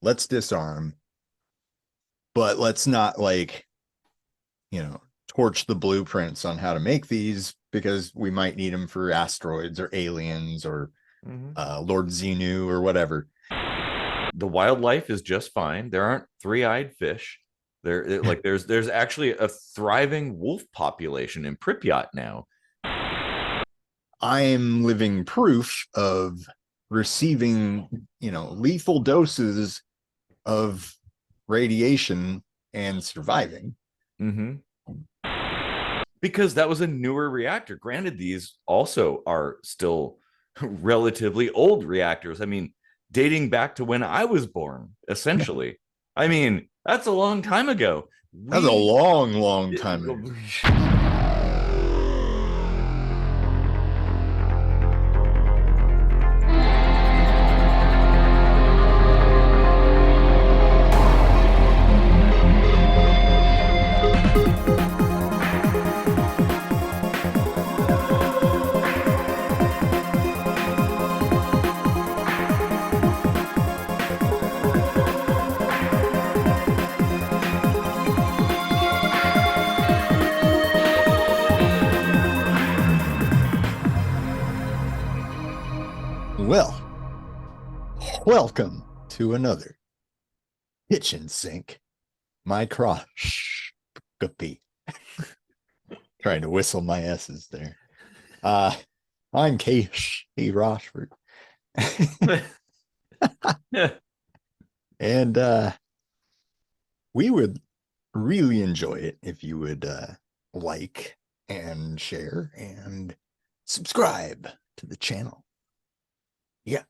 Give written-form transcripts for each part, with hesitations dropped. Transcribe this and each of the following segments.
let's disarm, but let's not torch the blueprints on how to make these because we might need them for asteroids or aliens or Lord Xenu or whatever. The wildlife is just fine. There aren't three-eyed fish. There's actually a thriving wolf population in Pripyat now. I'm living proof of receiving, lethal doses of radiation and surviving. Because that was a newer reactor. Granted, these also are still relatively old reactors. I mean, dating back to when I was born, essentially. I mean, that's a long time ago. That's a long, long time ago. Well, welcome to another kitchen sink microscopy. Trying to whistle my S's there. I'm Casey Rochford. And we would really enjoy it if you would like and share and subscribe to the channel. Yes.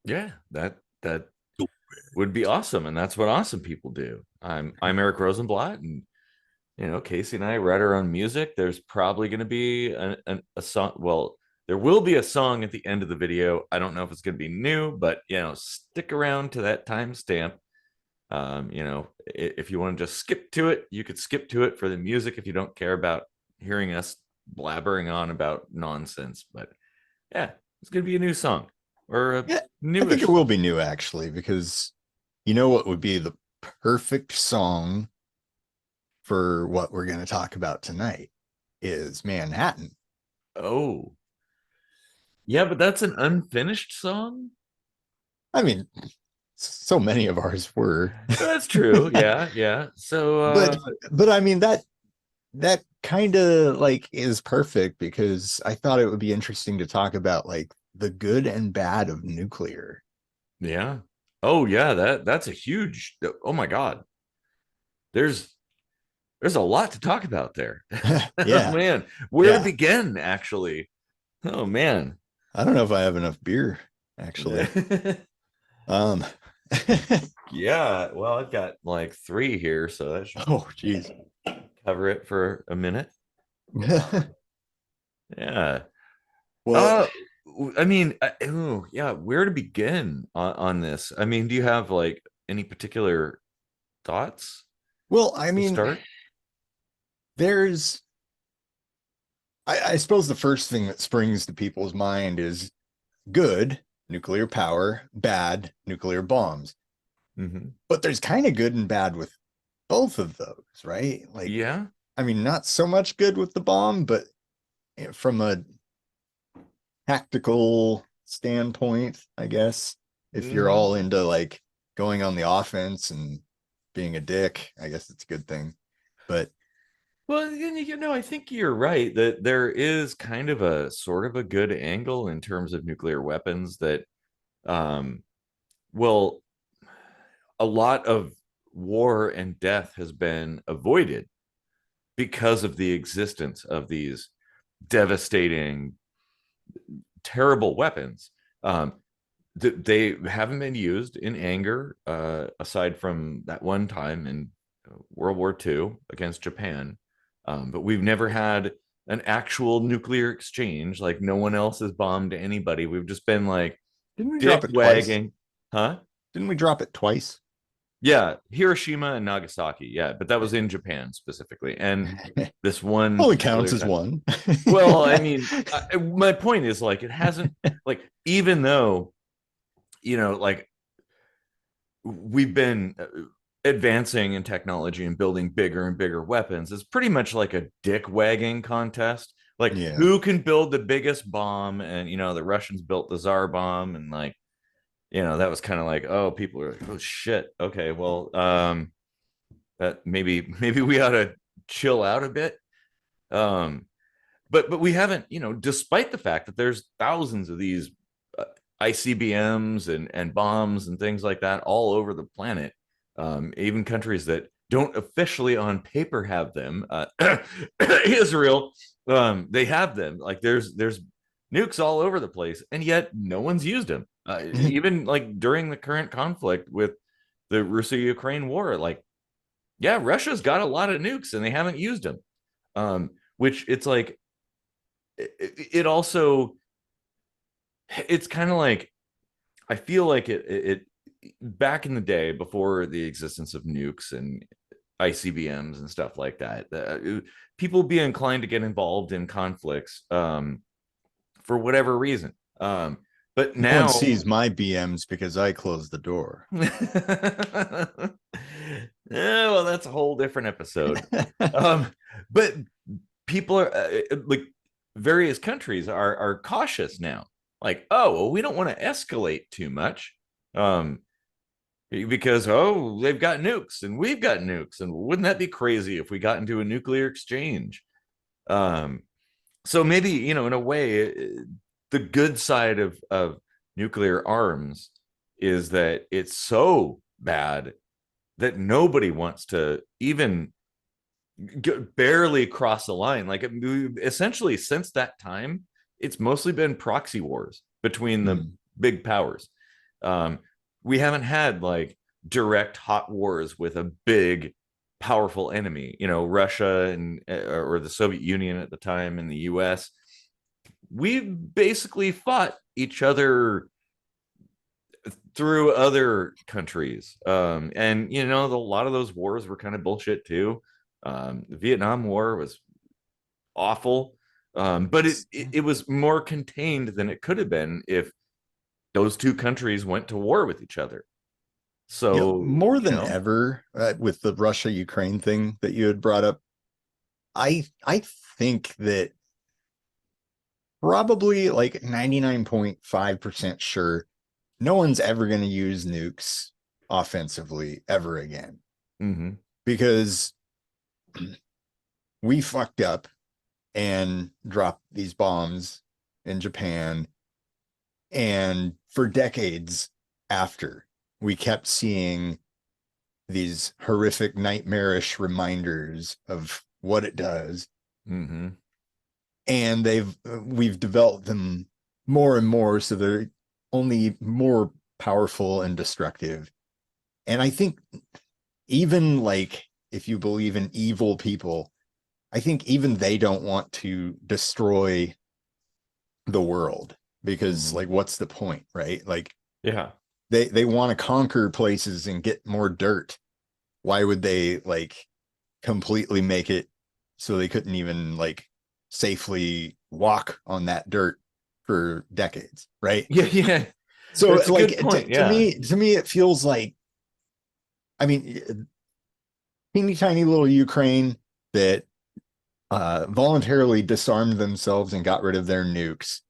Yeah, that would be awesome, and that's what awesome people do. I'm Eric Rosenblatt, and Casey and I write our own music. There's probably going to be a song. Well, there will be a song at the end of the video. I don't know if it's going to be new, but stick around to that timestamp. If you want to just skip to it, you could skip to it for the music if you don't care about hearing us blabbering on about nonsense. But yeah, it's going to be a new song or new. I think it will be new, actually, because what would be the perfect song for what we're going to talk about tonight is Manhattan. Oh, yeah, but that's an unfinished song. I mean, so many of ours were. That's true. Yeah. So, but I mean that kind of is perfect because I thought it would be interesting to talk about the good and bad of nuclear. Yeah. Oh yeah, that's a huge. Oh my God. There's a lot to talk about there. Yeah. Oh, man, where to begin? Actually, oh man, I don't know if I have enough beer. Actually, yeah. Well, I've got like 3 here, so that should geez, cover it for a minute. Yeah. Well, I mean, yeah. Where to begin on this? I mean, do you have any particular thoughts? Well, I mean, I suppose the first thing that springs to people's mind is good nuclear power, bad nuclear bombs. But there's kind of good and bad with both of those, right? Yeah. I mean, not so much good with the bomb, but from a tactical standpoint, I guess, if you're all into going on the offense and being a dick, I guess it's a good thing. But well, I think you're right that there is kind of a sort of a good angle in terms of nuclear weapons that, well, a lot of war and death has been avoided because of the existence of these devastating, terrible weapons. They haven't been used in anger, aside from that one time in World War II against Japan. But we've never had an actual nuclear exchange. No one else has bombed anybody. We've just been didn't we drop it wagging, huh? Didn't we drop it twice? Yeah, Hiroshima and Nagasaki. Yeah, but that was in Japan specifically, and this one only counts as one. Well, I mean, my point is it hasn't even though we've been advancing in technology and building bigger and bigger weapons. It's pretty much like a dick wagging contest. Like Yeah. who can build the biggest bomb? And the Russians built the Tsar bomb, and like that was kind of like, oh, people are like, oh shit, okay, well, that maybe we ought to chill out a bit. Um, but we haven't, despite the fact that there's thousands of these uh, ICBMs and bombs and things like that all over the planet, even countries that don't officially on paper have them, Israel, they have them. Like there's nukes all over the place, and yet no one's used them. Even like during the current conflict with the Russia-Ukraine war, like yeah, Russia's got a lot of nukes and they haven't used them. Which it's like it also it's kind of like I feel like it back in the day before the existence of nukes and ICBMs and stuff like that, people be inclined to get involved in conflicts for whatever reason. But No one now, sees my BMs because I closed the door. well, that's a whole different episode. But people are like various countries are cautious now. Like, oh, well, we don't want to escalate too much. Because they've got nukes and we've got nukes, and wouldn't that be crazy if we got into a nuclear exchange? So maybe in a way, the good side of nuclear arms is that it's so bad that nobody wants to even barely cross the line. Like essentially, since that time, it's mostly been proxy wars between the big powers. Um, we haven't had like direct hot wars with a big powerful enemy, Russia and or the Soviet Union at the time, and the US. We basically fought each other through other countries, and a lot of those wars were kind of bullshit too. The Vietnam War was awful, but it was more contained than it could have been if those two countries went to war with each other. So, more than ever, with the Russia-Ukraine thing that you had brought up, I think that probably like 99.5% sure no one's ever going to use nukes offensively ever again. Mm-hmm. Because we fucked up and dropped these bombs in Japan. And for decades after, we kept seeing these horrific, nightmarish reminders of what it does. Mm-hmm. And we've developed them more and more, so they're only more powerful and destructive. And I think even like if you believe in evil people, I think even they don't want to destroy the world, because like what's the point, right? Like Yeah. they want to conquer places and get more dirt. Why would they like completely make it so they couldn't even like safely walk on that dirt for decades, right? Yeah. So That's a like good point. to Yeah. me it feels like, I mean, teeny tiny little Ukraine that voluntarily disarmed themselves and got rid of their nukes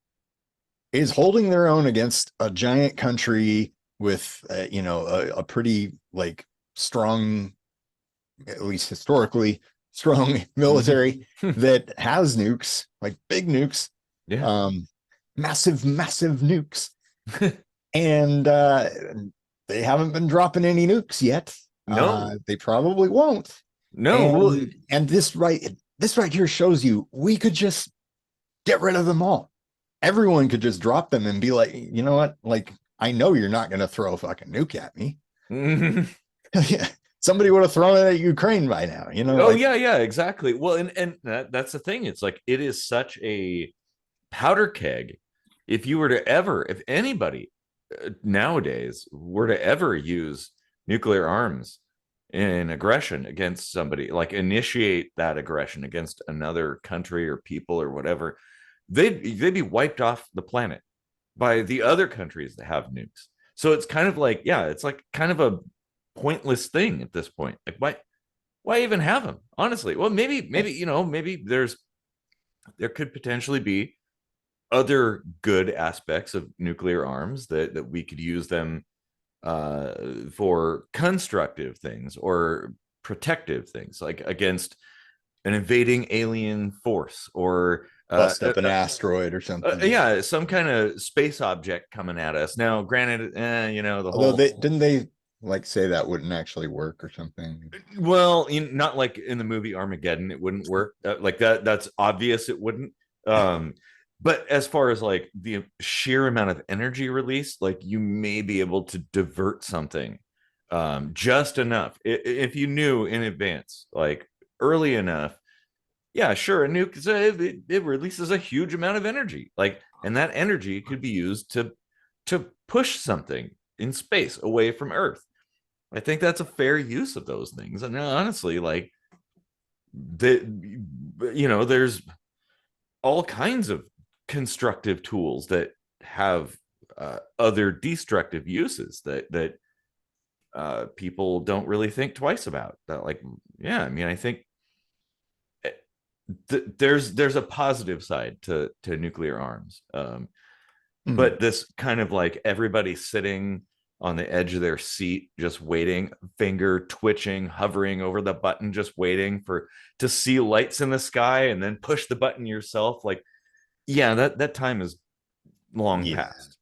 is holding their own against a giant country with a pretty like strong, at least historically strong military that has nukes, like big nukes, Yeah. massive nukes. And they haven't been dropping any nukes yet. No. They probably won't. No. Well, And this right here shows you we could just get rid of them all. Everyone could just drop them and be like, you know what? Like, I know you're not going to throw a fucking nuke at me. Somebody would have thrown it at Ukraine by now, oh like, yeah, exactly. Well, and that's the thing. It's like it is such a powder keg. If anybody nowadays were to ever use nuclear arms in aggression against somebody, like initiate that aggression against another country or people or whatever, they'd be wiped off the planet by the other countries that have nukes. So it's kind of like, yeah, it's like kind of a pointless thing at this point. Like, why even have them? Honestly, well, maybe maybe there could potentially be other good aspects of nuclear arms that we could use them for constructive things or protective things, like against an invading alien force or Bust up an asteroid or something. yeah, some kind of space object coming at us. Now, granted, the Although whole, they didn't they like say that wouldn't actually work or something. well, not like in the movie Armageddon, it wouldn't work. Like that's obvious it wouldn't. Um, but as far as like the sheer amount of energy released, like you may be able to divert something just enough if you knew in advance, like early enough. Yeah, sure. A nuke it releases a huge amount of energy, like, and that energy could be used to push something in space away from Earth. I think that's a fair use of those things. And honestly, like there's all kinds of constructive tools that have other destructive uses that people don't really think twice about. That, like, yeah, I mean, I think there's a positive side to nuclear arms, Hmm. but this kind of like everybody sitting on the edge of their seat just waiting, finger twitching, hovering over the button, just waiting for to see lights in the sky and then push the button yourself, like, yeah, that time is long Yeah. past.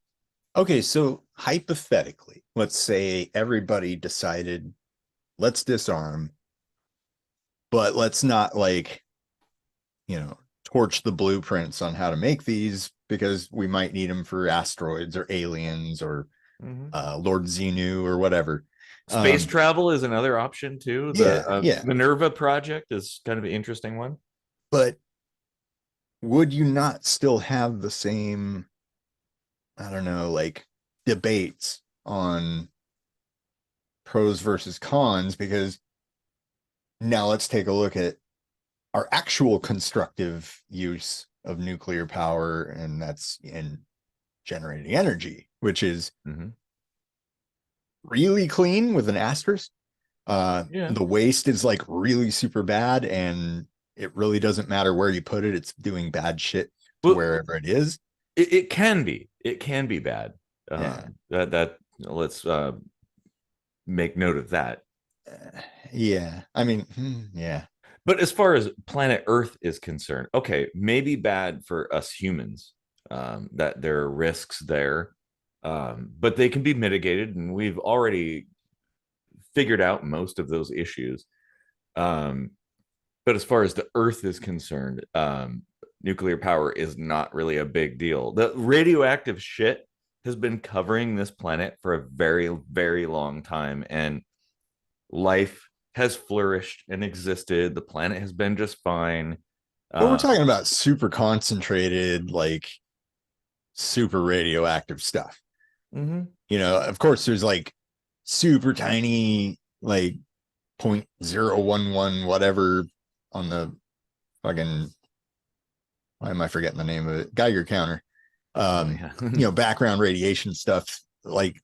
Okay, so hypothetically, let's say everybody decided let's disarm, but let's not like, torch the blueprints on how to make these because we might need them for asteroids or aliens or Mm-hmm. Lord Xenu or whatever. Space Um, travel is another option too. The yeah, yeah. Minerva project is kind of an interesting one. But would you not still have the same, I don't know, like debates on pros versus cons? Because now let's take a look at our actual constructive use of nuclear power, and that's in generating energy, which is Mm-hmm. really clean with an asterisk. Yeah. The waste is like really super bad, and it really doesn't matter where you put it, it's doing bad shit to Well, wherever it is. it can be. It can be bad. Yeah. That let's make note of that. Yeah. I mean, yeah. But as far as planet Earth is concerned, okay, maybe bad for us humans. That there are risks there, but they can be mitigated, and we've already figured out most of those issues. Um, but as far as the Earth is concerned, nuclear power is not really a big deal. The radioactive shit has been covering this planet for a very, very long time, and life has flourished and existed. The planet has been just fine. But we're Uh, talking about super concentrated, like super radioactive stuff. mm-hmm. Of course, there's like super tiny, like 0.011 whatever on the fucking, why am I forgetting the name of it? Geiger counter. Oh Um, yeah. background radiation stuff, like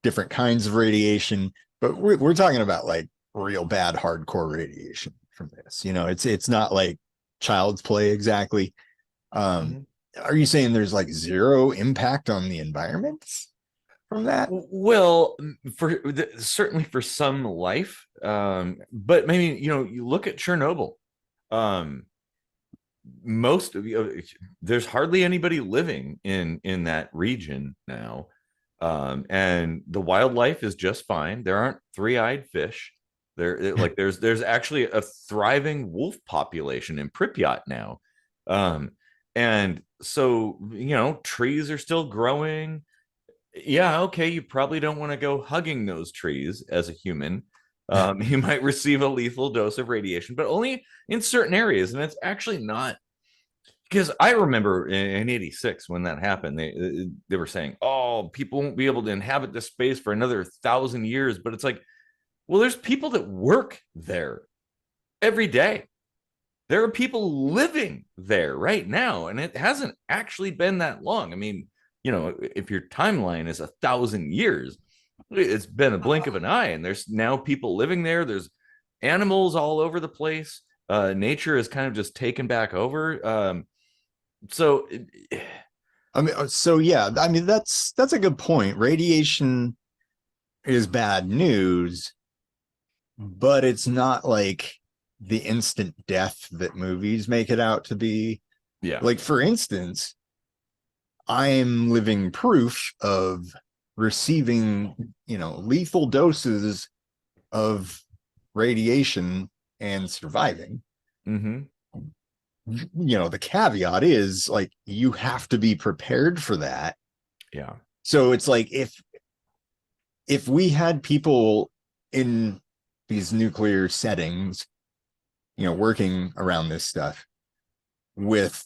different kinds of radiation, but we're talking about like real bad hardcore radiation from this. It's not like child's play exactly. Um, Mm-hmm. are you saying there's like zero impact on the environment from that? Well, certainly for some life, but maybe you look at Chernobyl. Um, most of there's hardly anybody living in that region now, and the wildlife is just fine. There aren't three-eyed fish. Like there's actually a thriving wolf population in Pripyat now, um, and so trees are still growing. Yeah, okay, you probably don't want to go hugging those trees as a human. You might receive a lethal dose of radiation, but only in certain areas. And it's actually not, because I remember in '86 when that happened, they were saying, "Oh, people won't be able to inhabit this space for another 1,000 years." But it's like, well, there's people that work there every day. There are people living there right now, and it hasn't actually been that long. I mean, you know, if your timeline is 1,000 years, it's been a blink of an eye, and there's now people living there. There's animals all over the place. Nature is kind of just taken back over. So I mean, so yeah, I mean that's a good point. Radiation is bad news, but it's not like the instant death that movies make it out to be. yeah. Like, for instance, I'm living proof of receiving, lethal doses of radiation and surviving. Mm-hmm. The caveat is like you have to be prepared for that. Yeah. So it's like if we had people in these nuclear settings, working around this stuff with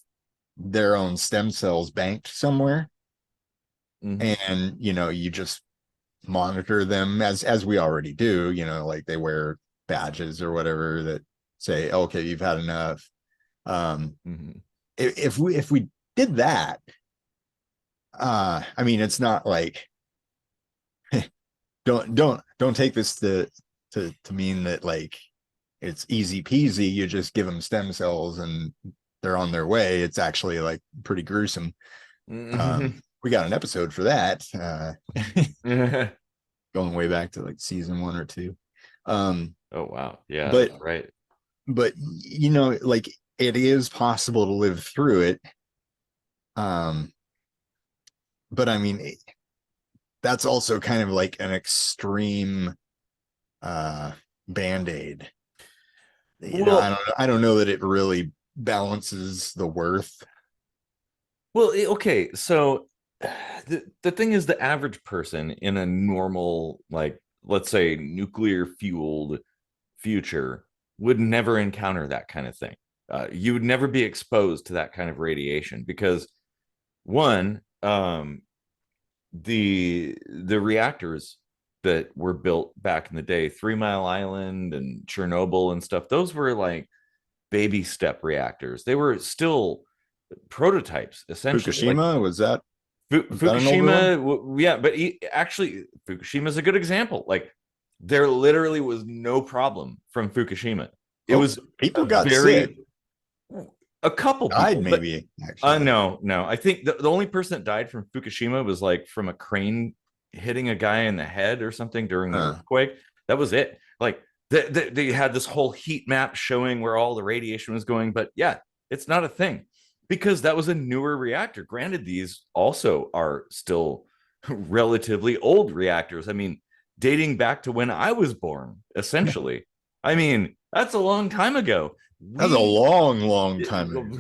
their own stem cells banked somewhere, Mm-hmm. and you just monitor them as we already do, like they wear badges or whatever that say, okay, you've had enough. Mm-hmm. If we did that, I mean, it's not like don't take this to mean that like it's easy peasy, you just give them stem cells and they're on their way. It's actually like pretty gruesome. Mm-hmm. We got an episode for that, Oh going way back to like season 1 or 2. wow. Yeah, But that's right. like it is possible to live through it. um but I mean, that's also kind of like an extreme band-aid. Well, I don't know that it really balances the worth. well, okay. So the thing is, the average person in a normal, like, let's say, nuclear fueled future would never encounter that kind of thing. You would never be exposed to that kind of radiation because, one, the reactors that were built back in the day, 3 Mile Island and Chernobyl and stuff, those were like baby step reactors. They were still prototypes, essentially. Like Fukushima, was that an older one? Fukushima, yeah, but actually, Fukushima is a good example. Like, there literally was no problem from Fukushima. It Oh, was a people got sick, very a couple died people, but maybe, actually. no. I think the only person that died from Fukushima was like from a crane hitting a guy in the head or something during the Huh. earthquake. That was it. Like, they had this whole heat map showing where all the radiation was going, but yeah, it's not a thing because that was a newer reactor. Granted, these also are still relatively old reactors. I mean, dating back to when I was born, essentially. I mean, that's a long time ago. That's a We long time ago.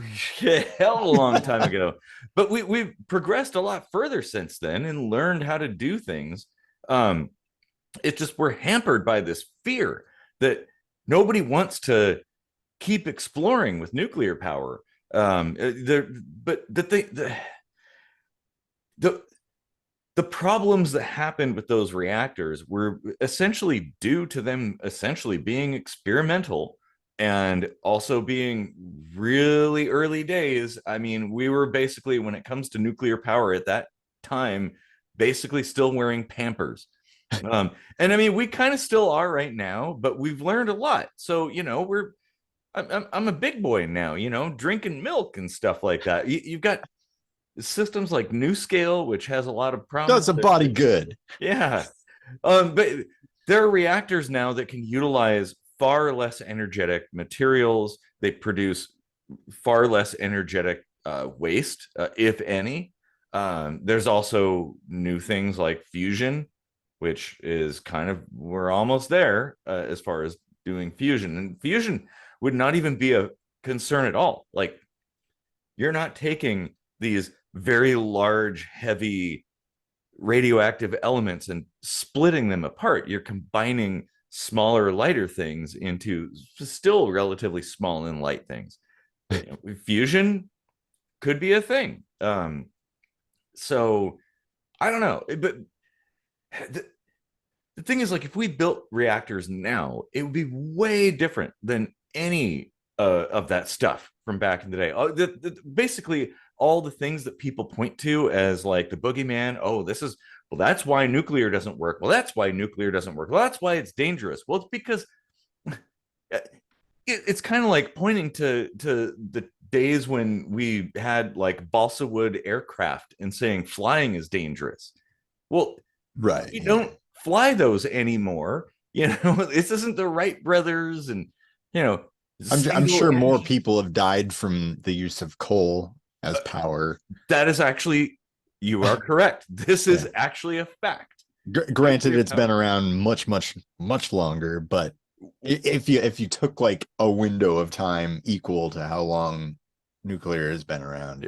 hell a long time ago, but we've progressed a lot further since then and learned how to do things. um it's just we're hampered by this fear that nobody wants to keep exploring with nuclear power. But the the problems that happened with those reactors were essentially due to them essentially being experimental and also being really early days. I mean, we were basically, when it comes to nuclear power at that time, basically still wearing Pampers. And I mean, we kind of still are right now, but we've learned a lot. So, I'm a big boy now, drinking milk and stuff like that. You've got systems like New Scale, which has a lot of Does promise. a body good. Yeah. But there are reactors now that can utilize far less energetic materials. They produce far less energetic waste, if any. There's also new things like fusion, which is kind of, we're almost there as far as doing fusion. And fusion would not even be a concern at all. Like, you're not taking these very large, heavy radioactive elements and splitting them apart. You're combining smaller, lighter things into still relatively small and light things. Fusion could be a thing. So I don't know, but the, the thing is, like, if we built reactors now, it would be way different than any of that stuff from back in the day. Basically, all the things that people point to as like the boogeyman. Oh, this is, well, that's why nuclear doesn't work. Well, that's why nuclear doesn't work. Well, that's why it's dangerous. Well, it's because it's kind of like pointing to the days when we had like balsa wood aircraft and saying flying is dangerous. Well, Right. we Yeah. don't fly those anymore. You know, this isn't the Wright brothers, and you know, I'm single sure more engine. people have died from the use of coal as power. That is actually, you are correct. This Yeah. is actually a fact. Granted, Nuclear it's been power. around much longer, but if you took like a window of time equal to how long nuclear has been around,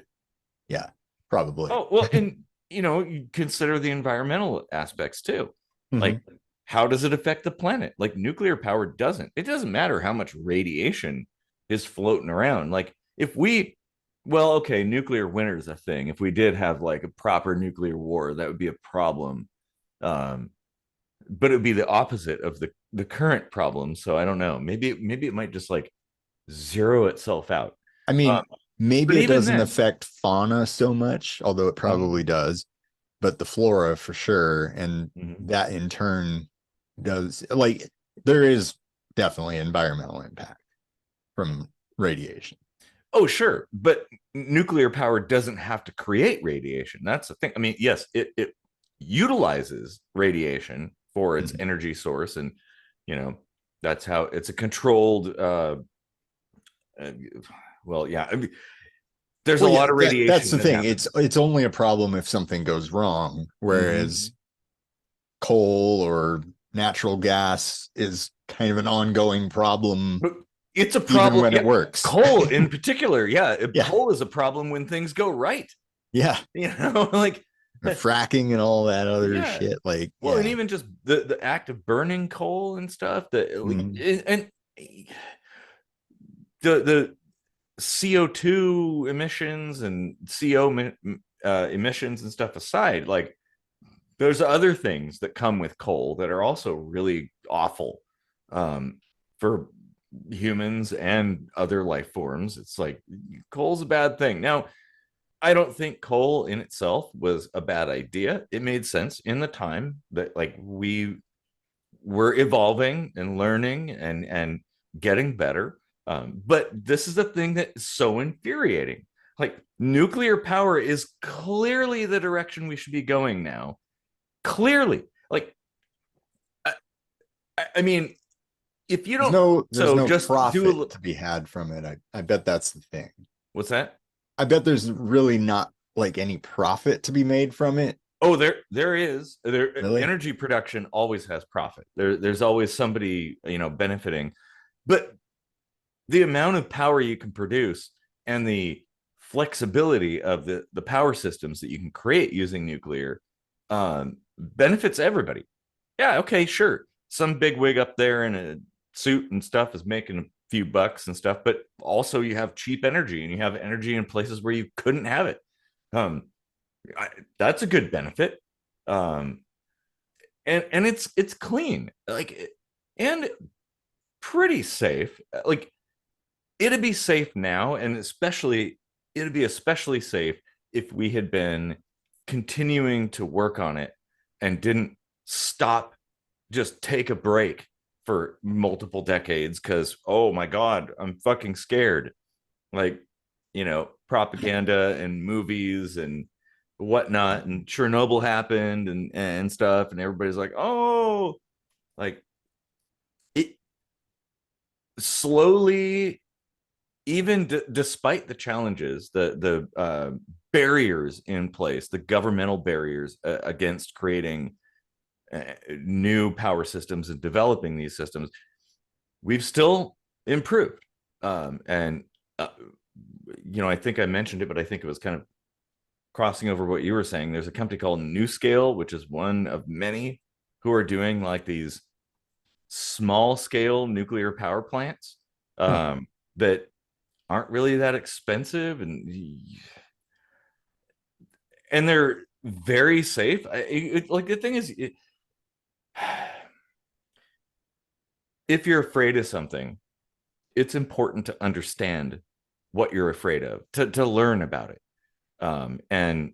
yeah, probably. Oh, well, and you know, you consider the environmental aspects too. Mhm. Like, how does it affect the planet? Like, nuclear power doesn't. It doesn't matter how much radiation is floating around. Like, if we, well, okay, nuclear winter is a thing. If we did have like a proper nuclear war, that would be a problem. Um, but it would be the opposite of the current problem. So I don't know. Maybe it might just like zero itself out. I Um, mean, maybe but it even doesn't then, affect fauna so much, although it probably mhm, does, but the flora for sure. And mhm. that in turn does, like, there is definitely environmental impact from radiation. Oh, sure, but nuclear power doesn't have to create radiation. That's the thing. I mean, yes, it utilizes radiation for its Mhm. energy source, and you know that's how it's a controlled. Uh, well, yeah, I mean, there's a Well, yeah, lot of that's radiation the that thing. happens. It's only a problem if something goes wrong, Mhm. whereas coal or natural gas is kind of an ongoing problem But it's a even problem. when it Yeah, works. coal in particular. Yeah, Yeah. coal is a problem when things go right. Yeah. You know, like Fracking and all that other yeah. shit. Like, Well, and yeah. even just the act of burning coal and stuff that like, Mhm. and the CO2 emissions and CO emissions and stuff aside, like there's other things that come with coal that are also really awful um, for humans and other life forms. It's like coal's a bad thing. Now, I don't think coal in itself was a bad idea. It made sense in the time that like we were evolving and learning and getting better. But this is the thing that is so infuriating. Like nuclear power is clearly the direction we should be going now. Clearly, like I, I mean, if you don't, There's so no just do a profit little. to be had from it. I bet that's the thing. What's that? I bet there's really not like any profit to be made from it. Oh, there is there Really? energy production always has profit. There's always somebody benefiting, but the amount of power you can produce and the flexibility of the power systems that you can create using nuclear benefits everybody. Yeah, okay, sure. Some big wig up there in a suit and stuff is making a few bucks and stuff, but also you have cheap energy and you have energy in places where you couldn't have it. Um, that's a good benefit. Um, and it's clean, like, and pretty safe. Like it'd be safe now, and especially it'd be especially safe if we had been continuing to work on it and didn't stop, just take a break for multiple decades because oh my god, I'm fucking scared. Like, propaganda and movies and whatnot, and Chernobyl happened and stuff, and everybody's like, oh, like it slowly, even despite the challenges, the barriers in place, the governmental barriers against creating new power systems and developing these systems, we've still improved. And uh, I think I mentioned it, but I think it was kind of crossing over what you were saying. There's a company called NuScale, which is one of many who are doing like these small scale nuclear power plants Huh. that aren't really that expensive, and they're very safe. Like the thing is, if you're afraid of something, it's important to understand what you're afraid of, to learn about it. And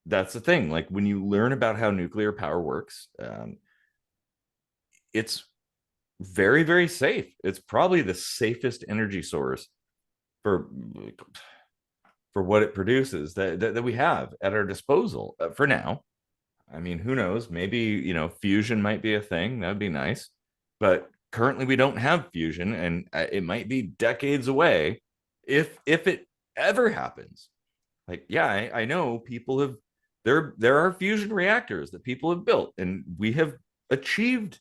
that's the thing. Like when you learn about how nuclear power works, it's very, very safe. It's probably the safest energy source for what it produces that we have at our disposal for now. I mean, who knows? Maybe, fusion might be a thing. That would be nice. But currently we don't have fusion, and it might be decades away if it ever happens. Like, yeah, I know people have there are fusion reactors that people have built, and we have achieved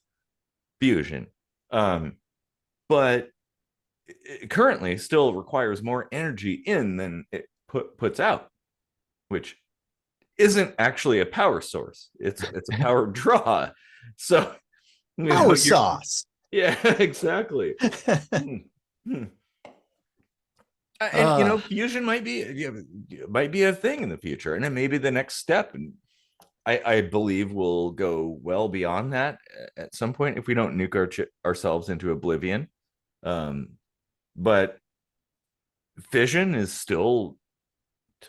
fusion. But it currently still requires more energy in than it puts out, which isn't actually a power source. It's a power draw. So Power you're sauce. yeah, exactly. Hmm. Hmm. And uh, fusion might be a thing in the future, and it may be the next step. And I believe we'll go well beyond that at some point if we don't nuke ourselves into oblivion. Um, but fission is still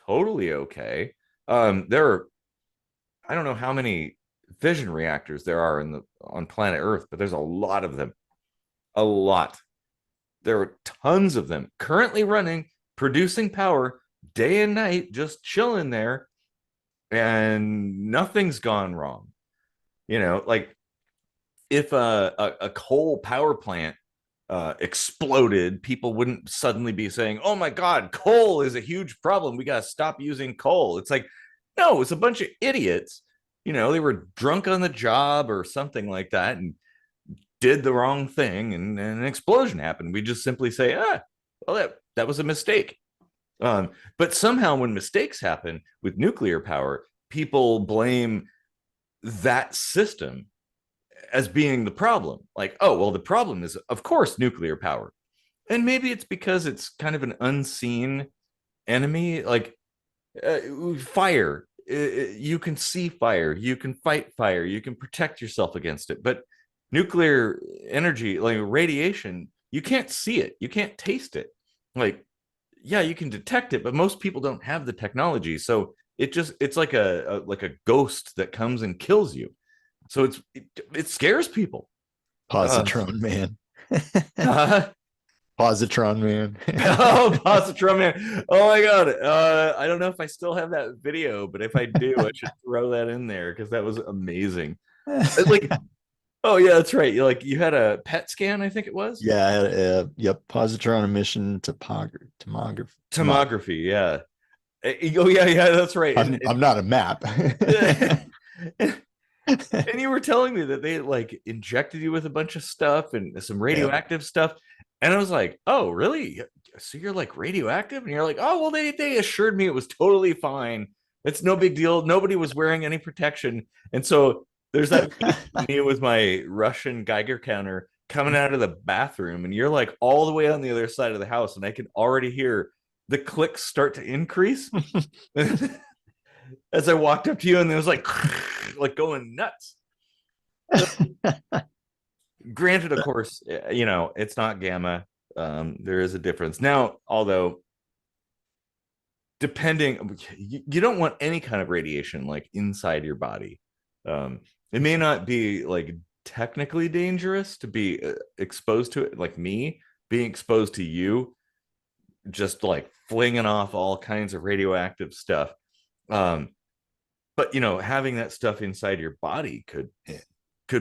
totally okay. There are I don't know how many fission reactors there are on planet Earth, but there's a lot of them. A lot. There are tons of them currently running, producing power day and night, just chilling there, and nothing's gone wrong. Like if a coal power plant exploded, people wouldn't suddenly be saying, "Oh my God, coal is a huge problem. We got to stop using coal." It's like, no, it's a bunch of idiots. They were drunk on the job or something like that and did the wrong thing, and an explosion happened. We just simply say, well, that was a mistake. But somehow, when mistakes happen with nuclear power, people blame that system as being the problem. Like, oh, well, the problem is, of course, nuclear power. And maybe it's because it's kind of an unseen enemy, like fire. You can see fire, you can fight fire, you can protect yourself against it. But nuclear energy, like radiation, you can't see it, you can't taste it. Like, yeah, you can detect it, but most people don't have the technology. So it's like a ghost that comes and kills you. So it scares people. Uh, Positron man. uh, Positron man. oh, Positron man! Oh my god! I don't know if I still have that video, but if I do, I should throw that in there because that was amazing. Like, oh yeah, that's right. You had a PET scan, I think it was Yeah, yep. Positron emission tomography. tomography. Yeah. Oh yeah, yeah, that's right. I'm not a map. And you were telling me that they like injected you with a bunch of stuff and some Yep. radioactive stuff. And I was like, oh, really? So you're like radioactive? And you're like, oh, well, they assured me it was totally fine. It's no big deal. Nobody was wearing any protection. And so there's that me with my Russian Geiger counter coming out of the bathroom. And you're like all the way on the other side of the house. And I can already hear the clicks start to increase. As I walked up to you, and it was like like going nuts. Granted, of course, it's not gamma. There is a difference now, although depending, you don't want any kind of radiation like inside your body. It may not be like technically dangerous to be exposed to it, like me being exposed to you, just like flinging off all kinds of radioactive stuff. Um, but having that stuff inside your body could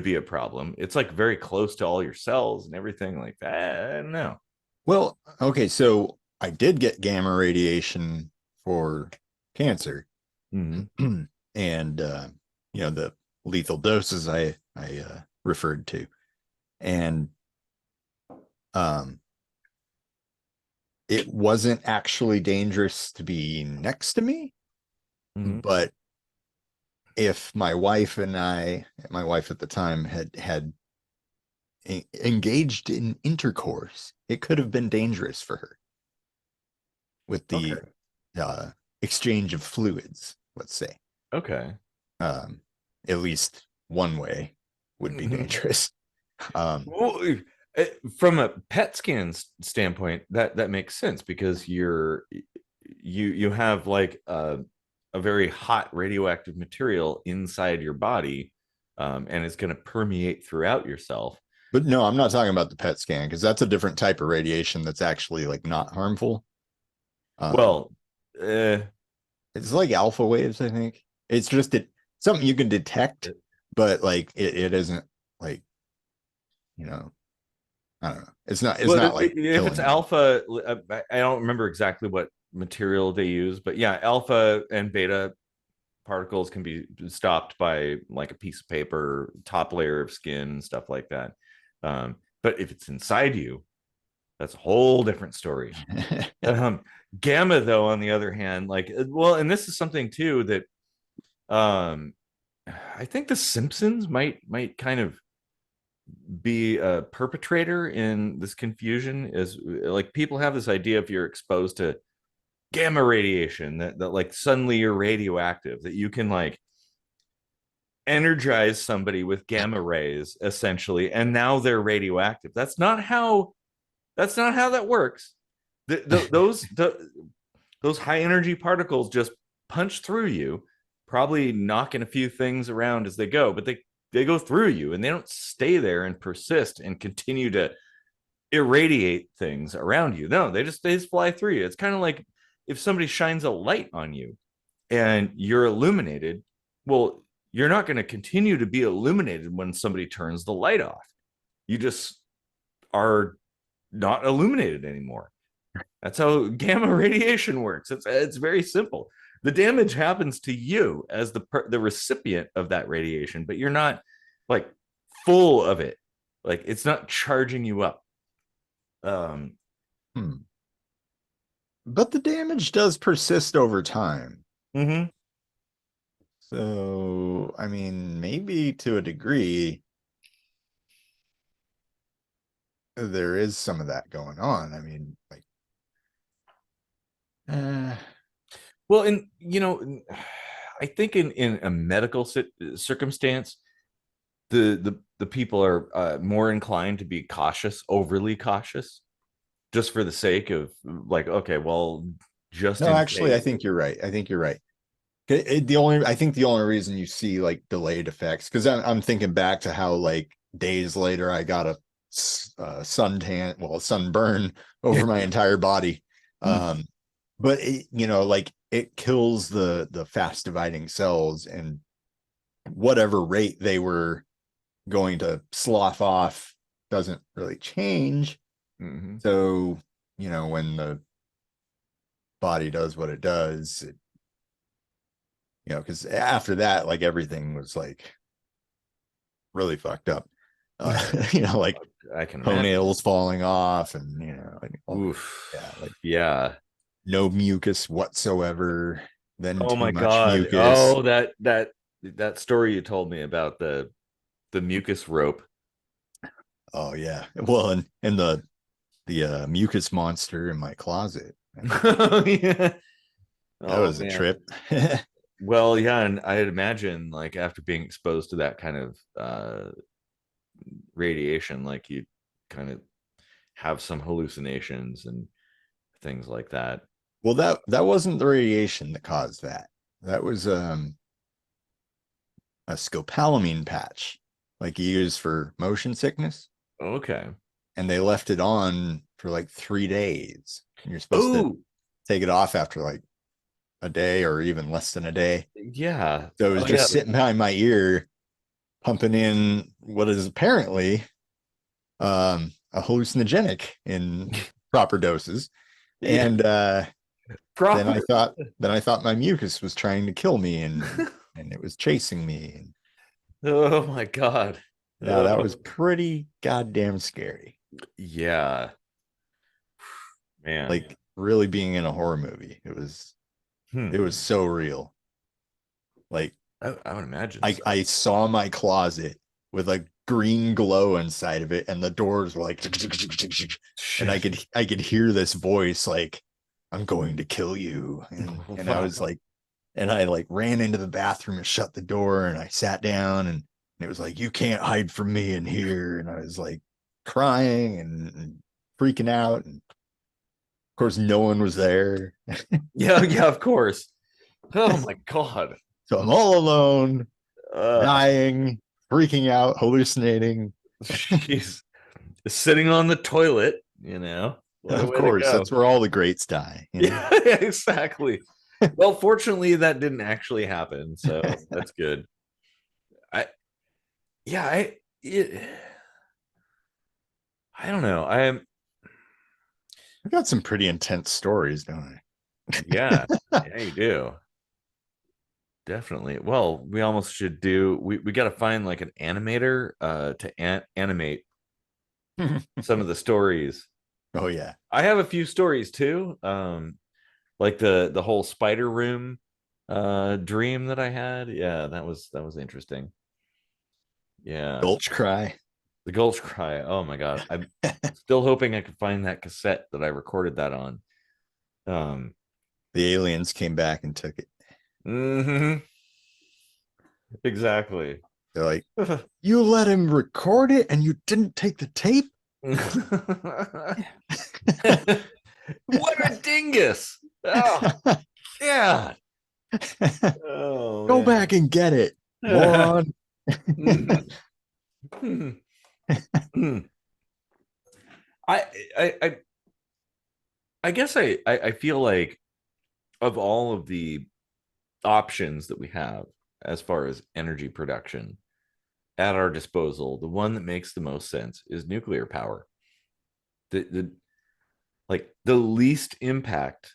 be a problem. It's like very close to all your cells and everything like that. I don't know. Well, okay, so I did get gamma radiation for cancer, Mm-hmm. and the lethal doses I referred to, and um, it wasn't actually dangerous to be next to me, Mm-hmm. but if my wife at the time had engaged in intercourse, it could have been dangerous for her with the Okay. exchange of fluids, let's say. Okay. Um, at least one way would be Mm-hmm. dangerous. Well, from a PET scan standpoint, that makes sense because you have like a very hot radioactive material inside your body, and it's going to permeate throughout yourself. But no, I'm not talking about the PET scan because that's a different type of radiation that's actually like not harmful. Um, Well, uh, it's like alpha waves, I think. It's just something you can detect, but like it isn't like, you know, I don't know. It's well, not like if it's killing you. alpha, I don't remember exactly what material they use, but yeah, alpha and beta particles can be stopped by like a piece of paper, top layer of skin, stuff like that. But if it's inside you, that's a whole different story. Um, Gamma, though, on the other hand, like, well, and this is something too that um, I think the Simpsons might kind of be a perpetrator in this confusion. Is like people have this idea if you're exposed to gamma radiation that like suddenly you're radioactive, that you can like energize somebody with gamma rays essentially, and now they're radioactive. That's not how that works. Those high energy particles just punch through you, probably knocking a few things around as they go, but they go through you and they don't stay there and persist and continue to irradiate things around you. No, they just fly through you. It's kind of like if somebody shines a light on you and you're illuminated. Well, you're not going to continue to be illuminated when somebody turns the light off. You just are not illuminated anymore. That's how gamma radiation works. It's very simple. The damage happens to you as the recipient of that radiation, but you're not like full of it. Like it's not charging you up. Um, Hmm. But the damage does persist over time. mhm. So, I mean, maybe to a degree, there is some of that going on. I mean, like, uh, Well, and you know, I think in a medical circumstance, the people are more inclined to be cautious, overly cautious, just for the sake of like, okay, well, just no, in actually, I case. think you're right. I think you're right. I think the only reason you see like delayed effects, because I'm thinking back to how like days later I got a suntan, well, sunburn over my entire body. Um, but like it kills the fast dividing cells, and whatever rate they were going to slough off doesn't really change. Mm-hmm. So, when the body does what it does, because after that, like everything was like really fucked up. Like I can imagine. toenails falling off, and like, yeah, Oof. like Yeah. no mucus whatsoever, then Oh too my much God. mucus. Oh, that story you told me about the mucus rope. Oh yeah. Well, and the mucus monster in my closet. I mean, Yeah. that Oh was a man. trip. Well, yeah, and I'd imagine like after being exposed to that kind of radiation, like you kind of have some hallucinations and things like that. Well, that wasn't the radiation that caused that. That was a scopolamine patch, like you use for motion sickness, Okay. and they left it on for like 3 days. And you're supposed to Oh, take it off after like a day or even less than a day. yeah. So it was Oh, yeah. just sitting behind my ear, pumping in what is apparently a hallucinogenic in proper doses. Yeah. And then I Proper. thought then I thought my mucus was trying to kill me, and it was chasing me. And Oh my God. yeah, that was Oh, pretty goddamn scary. yeah, man. Like really being in a horror movie. It was so real. Like I would imagine I so. I saw my closet with a green glow inside of it, and the doors were like, and I Shit. could I could hear this voice like, "I'm going to kill you," and I was Wow. like, and I like ran into the bathroom and shut the door, and I sat down, and it was like, "You can't hide from me in here," and I was like crying and freaking out, and course, no one was there. Yeah, yeah, of course. Oh my God. So I'm all alone, Uh, dying, freaking out, hallucinating. she's sitting on the toilet, you know. What a Of way to course, go. that's where all the greats die, you know. Yeah, exactly. Well, fortunately, that didn't actually happen, so that's good. I yeah, I don't know. I've got some pretty intense stories, don't Yeah, yeah, you do. Definitely. Well, we almost should do we got to find like an animator to animate I? some of the stories. Oh yeah. I have a few stories too. Like the whole spider room dream that I had. Yeah, that was interesting. Yeah. Gulch cry. The Gulch Cry. Oh my God. I'm still hoping I can find that cassette that I recorded that on. Um The aliens came back and took it. mhm, exactly. They're like, you let him record it and you didn't take the tape? What a dingus. Oh, yeah. Oh, Go man. back and get it, moron. I, I I guess I feel like of all of the options that we have as far as energy production at our disposal, the one that makes the most sense is nuclear power. The like the least impact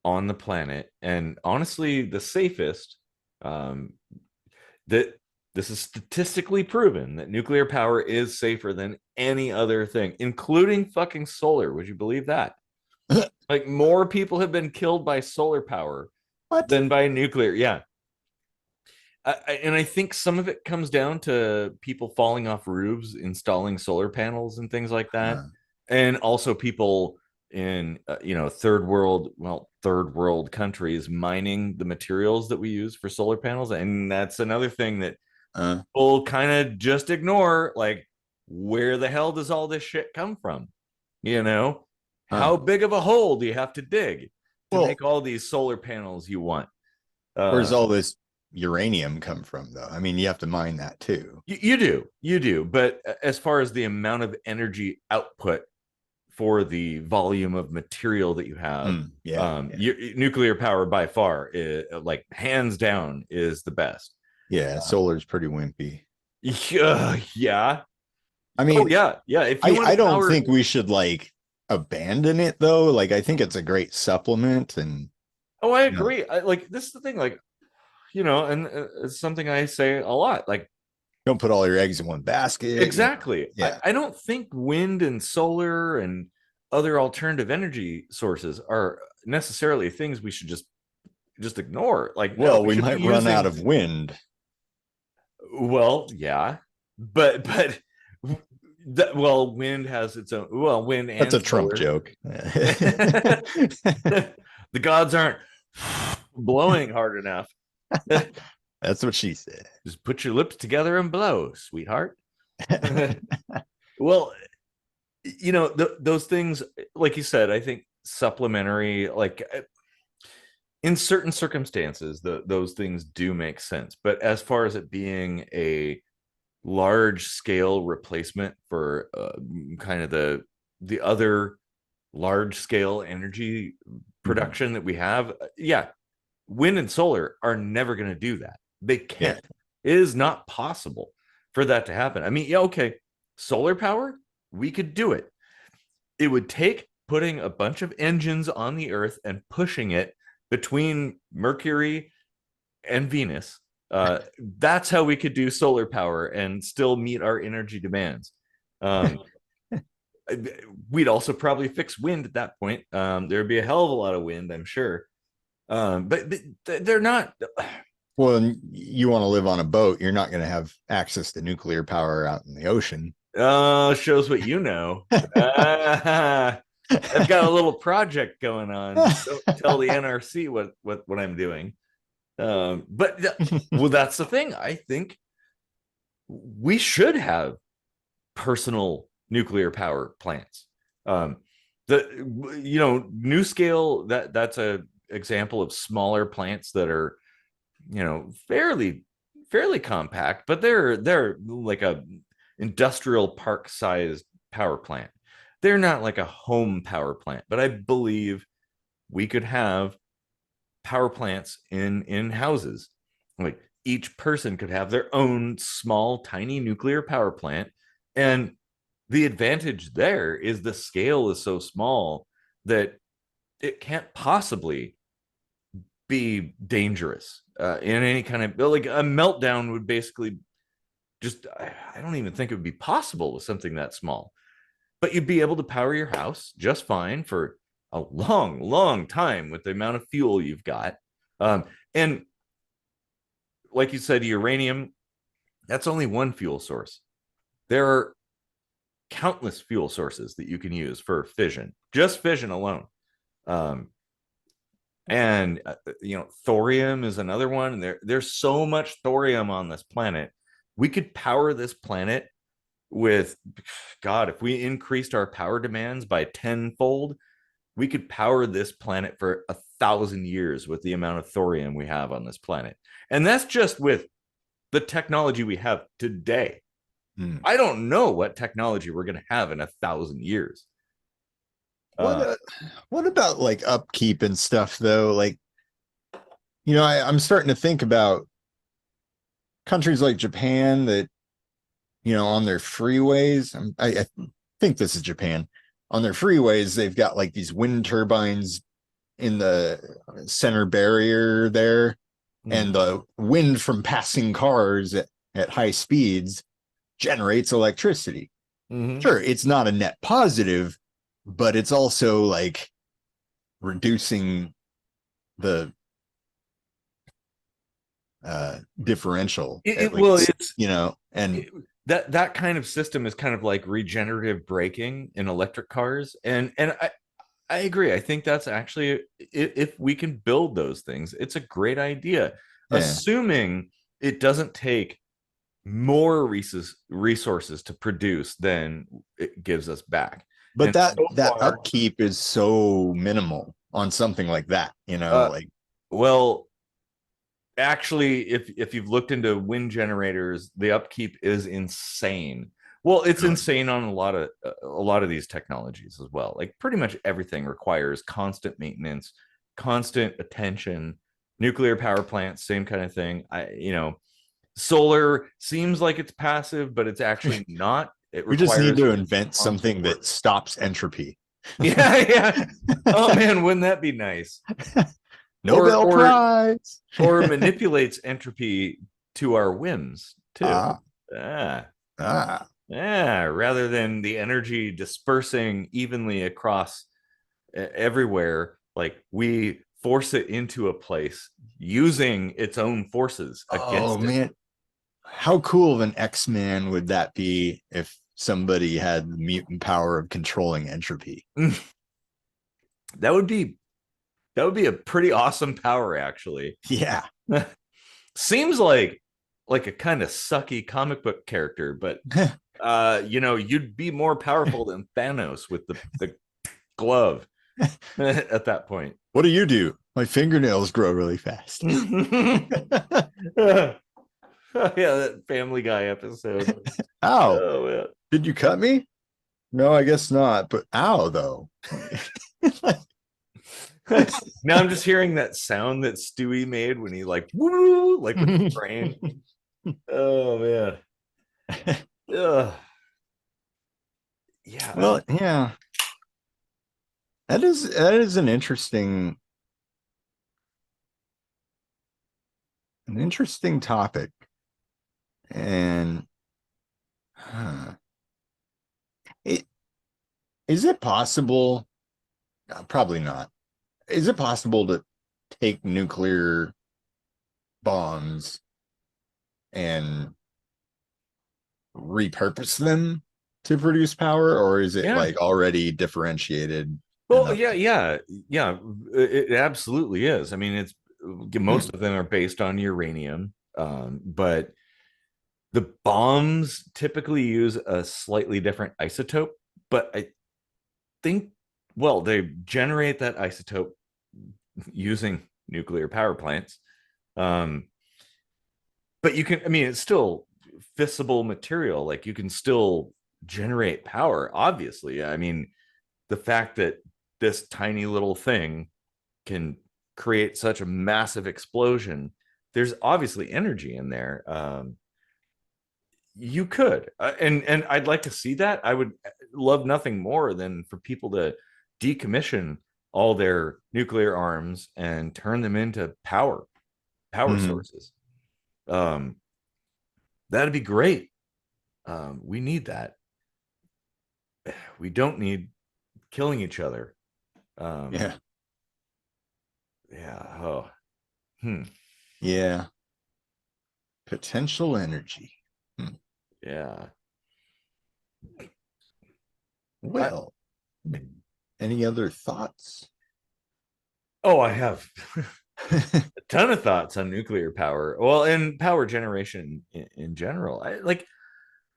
on the planet, and honestly the safest. um that this is statistically proven that nuclear power is safer than any other thing, including fucking solar. Would you believe that? Like more people have been killed by solar power What? than by nuclear. Yeah. And I think some of it comes down to people falling off roofs, installing solar panels and things like that, and also people in third world countries mining the materials that we use for solar panels, and that's another thing that people kind of just ignore. Like, where the hell does all this shit come from? You know, how big of a hole do you have to dig to Well, make all these solar panels you want? where's all this uranium come from, though? I mean, you have to mine that too. You do. But as far as the amount of energy output for the volume of material that you have, nuclear power by far, like hands down, is the best. Yeah, solar's pretty wimpy. Yeah. I Oh mean, yeah, yeah. If you want I to don't power, think we should like abandon it though. Like, I think it's a great supplement, and oh, I you know, agree. Like this is the thing, like and it's something I say a lot. Like, don't put all your eggs in one basket. exactly. Yeah. I don't think wind and solar and other alternative energy sources are necessarily things we should just ignore. Like, no, Well, we we should be might run out using. of wind. Well, yeah, but wind has its own. Well, wind That's and a Trump solar. joke. The gods aren't blowing hard enough. That's what she said. Just put your lips together and blow, sweetheart. Well, those things, like you said, I think supplementary, like in certain circumstances, those things do make sense. But as far as it being a large scale replacement for kind of the other large scale energy production that we have, yeah, wind and solar are never going to do that. They can't. Yeah. It is not possible for that to happen. I mean, yeah, okay, solar power, we could do it. It would take putting a bunch of engines on the earth and pushing it between Mercury and Venus. That's how we could do solar power and still meet our energy demands. We'd also probably fix wind at that point. There'd be a hell of a lot of wind, I'm sure. But they're not. Well, you want to live on a boat, you're not going to have access to nuclear power out in the ocean. Shows what you know. I've got a little project going on. Don't tell the NRC what I'm doing. But well, that's the thing. I think we should have personal nuclear power plants. new scale, that's a example of smaller plants that are, fairly compact, but they're like a industrial park sized power plant. They're not like a home power plant, but I believe we could have power plants in houses. Like each person could have their own small tiny nuclear power plant, and the advantage there is the scale is so small that it can't possibly be dangerous in any kind of, like, a meltdown would basically just, I don't even think it would be possible with something that small. But you'd be able to power your house just fine for a long, long time with the amount of fuel you've got. And like you said, uranium, that's only one fuel source. There are countless fuel sources that you can use for fission, just fission alone. Um, and thorium is another one. And there's so much thorium on this planet. We could power this planet with, God, if we increased our power demands by tenfold, we could power this planet for 1,000 years with the amount of thorium we have on this planet. And that's just with the technology we have today. I don't know what technology we're going to have in 1,000 years. What about like upkeep and stuff though? Like, I'm starting to think about countries like Japan that, on their freeways. I think this is Japan. On their freeways, they've got like these wind turbines in the center barrier there, and the wind from passing cars at high speeds generates electricity. Sure, it's not a net positive, but it's also like reducing the differential. It's and that kind of system is kind of like regenerative braking in electric cars, and I agree. I think that's actually, if we can build those things, it's a great idea, assuming it doesn't take more resources to produce than it gives us back. But And that so that far, upkeep is so minimal on something like that, like, well, actually, if you've looked into wind generators, the upkeep is insane. Well, it's insane on a lot of these technologies as well. Like pretty much everything requires constant maintenance, constant attention. Nuclear power plants, same kind of thing. Solar seems like it's passive, but it's actually not. It we just need requires to invent something constant work. that stops entropy. Yeah, yeah. Oh man, wouldn't that be nice? Or Nobel or Prize. or manipulates entropy to our whims too. Ah, Ah, ah. rather than the energy dispersing evenly across everywhere, like we force it into a place using its own forces Oh against it. man, how cool of an X-Man would that be if somebody had the mutant power of controlling entropy? That would be a pretty awesome power, actually. Yeah. Seems like a kind of sucky comic book character, but you'd be more powerful than Thanos with the glove at that point. What do? My fingernails grow really fast. Yeah, that Family Guy episode. Ow. Oh man. Did you cut me? No, I guess not. But ow, though. Now I'm just hearing that sound that Stewie made when he like woo, like with the brain. Oh man. Ugh. Yeah. Well, yeah. That is an interesting topic. And it is it possible? Probably not. Is it possible to take nuclear bombs and repurpose them to produce power, or is it Yeah. like already differentiated Well, enough? yeah. It absolutely is. I mean, it's most of them are based on uranium, but the bombs typically use a slightly different isotope. But I think well, they generate that isotope using nuclear power plants. Um, but you can, I mean, it's still fissile material. Like you can still generate power, obviously. I mean, the fact that this tiny little thing can create such a massive explosion, there's obviously energy in there. You could, and I'd like to see that. I would love nothing more than for people to decommission all their nuclear arms and turn them into power Mhm. sources. Um, that'd be great. We need that. We don't need killing each other. Um, Yeah. yeah. Oh. Hmm. Yeah. Potential energy. Hmm. Yeah. I, Well, any other thoughts? oh, I have a ton of thoughts on nuclear power. Well, and power generation in general.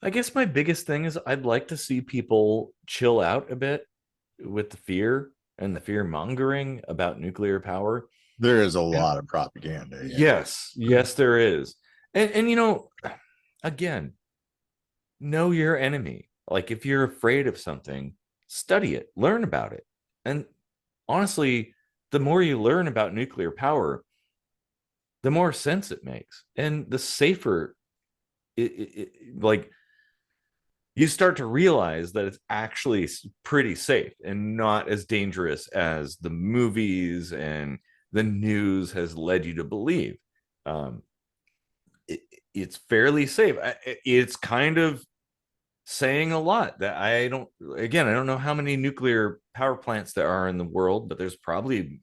I guess my biggest thing is I'd like to see people chill out a bit with the fear and the fear mongering about nuclear power. There is a And lot of propaganda. Yeah. yes, yes, there is. And you know, again, know your enemy. Like if you're afraid of something, study it, learn about it. And honestly, the more you learn about nuclear power, the more sense it makes and the safer like you start to realize that it's actually pretty safe and not as dangerous as the movies and the news has led you to believe. um, it, it's fairly safe. It's kind of saying a lot that I don't know how many nuclear power plants there are in the world, but there's probably